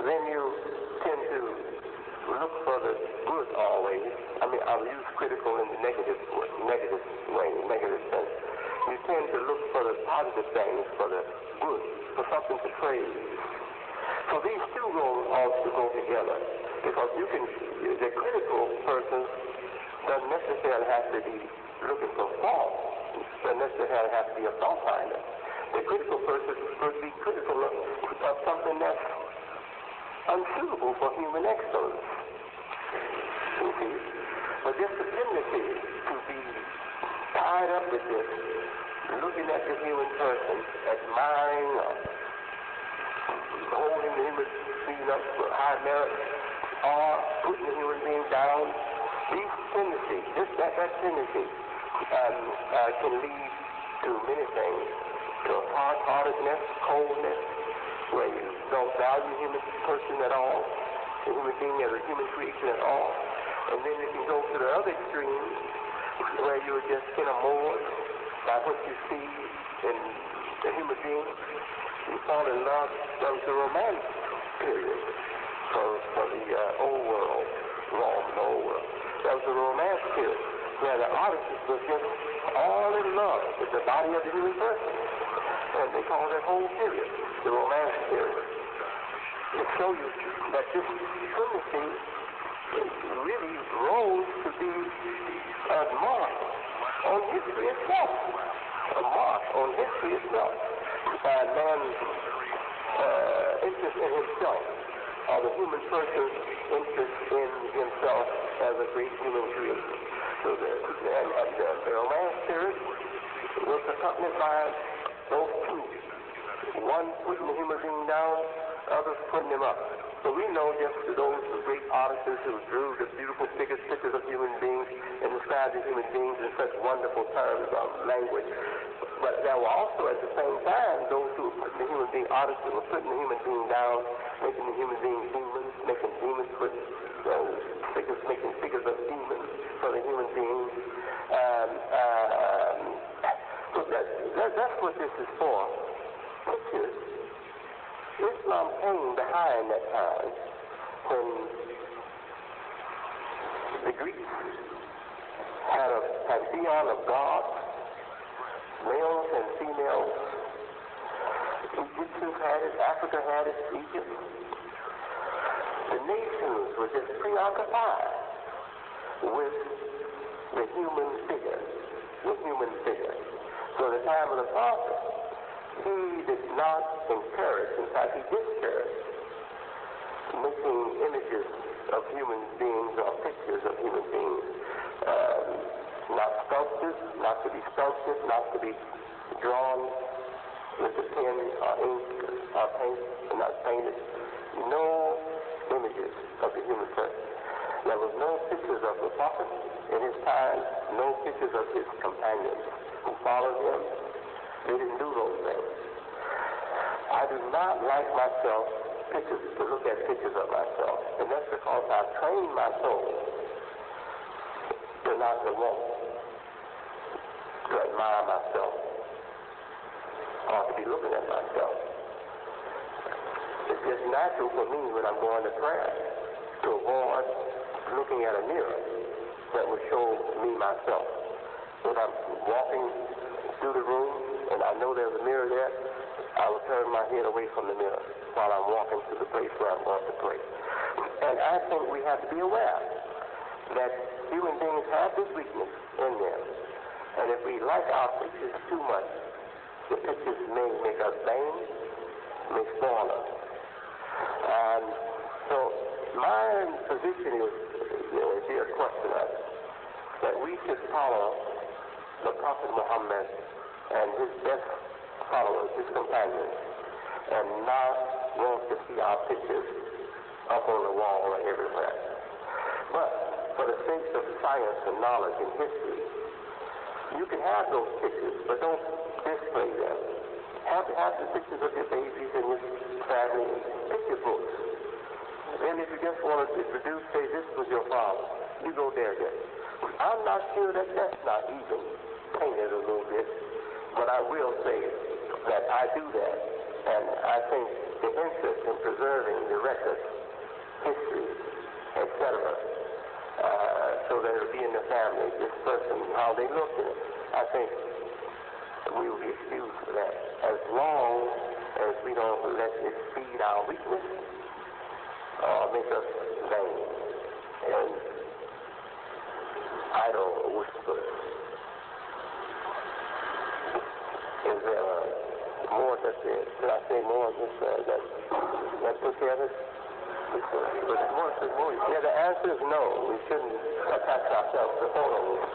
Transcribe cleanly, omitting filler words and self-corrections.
then you tend to look for the good always. I mean, I'll use critical in the negative way, negative sense. You tend to look for the positive things, for the good, for something to praise. So these two ought to go together, because the critical person doesn't necessarily have to be looking for fault, doesn't necessarily have to be a fault finder. The critical person could be critical of something that's unsuitable for human excellence. You see? But just the tendency to be tied up with this, looking at the human person, admiring or holding the human being up for high merit, or putting the human being down, these tendencies, that tendency can lead to many things, to hard-heartedness, coldness, where you don't value the human person at all, the human being as a human creature at all. And then it can go to the other extreme, where you're just enamored by what you see in the human being. You fall in love. That was the Romantic period for the old world, Rome, the old world. That was the Romantic period, where the artist was just all in love with the body of the human person. And they call that whole period the Romantic period. To show you that this tendency really rose to be a mark on history itself. A mark on history itself. Man's interest in himself, or the human person's interest in himself as a great human creator. So the Romantic period was accompanied by those two. One putting the human being down, others putting him up. So we know just those great artists who drew the beautiful pictures of human beings and described the human beings in such wonderful terms of language. But there were also at the same time those who were putting the human being, artists who were putting the human being down, making the human being demons, making demons put making figures of demons for the human beings. So that's what this is for. Pictures. Islam came behind that time when the Greeks had a theon of gods, males and females. Egyptians had it, Africa had it, Egypt. The nations were just preoccupied with the human figure, So at the time of the prophet, he did not encourage, in fact he discouraged, making images of human beings or pictures of human beings, not sculpted, not to be sculpted, not to be drawn with the pen or ink or paint, not painted. No images of the human person. There was no pictures of the prophet in his time, no pictures of his companions who followed him. They didn't do those things. I do not like myself to look at pictures of myself. And that's because I've trained my soul to not to want to admire myself or to be looking at myself. It's just natural for me when I'm going to prayer to avoid looking at a mirror that will show me myself. When I'm walking through the room and I know there's a mirror there, I will turn my head away from the mirror while I'm walking to the place where I'm going to pray. And I think we have to be aware that human beings have this weakness in them. And if we like our pictures too much, the pictures may make us vain, may spoil us. And so my position is, dear questioner, that we should follow the Prophet Muhammad and his best followers, his companions, and not want to see our pictures up on the wall or everywhere. But for the sake of science and knowledge and history, you can have those pictures, but don't display them. Have the pictures of your babies and your family, picture books. Then if you just want to reproduce, say this was your father, you go there then. I'm not sure that that's not even painted a little bit, but I will say that I do that, and I think the interest in preserving the record whether it be in the family, this person, how they look at it. I think we will be excused for that, as long as we don't let it feed our weakness or make us vain and idle whispers. Is there more that should I say more of this that took care of it? Yeah, the answer is no. We shouldn't attach ourselves to photos.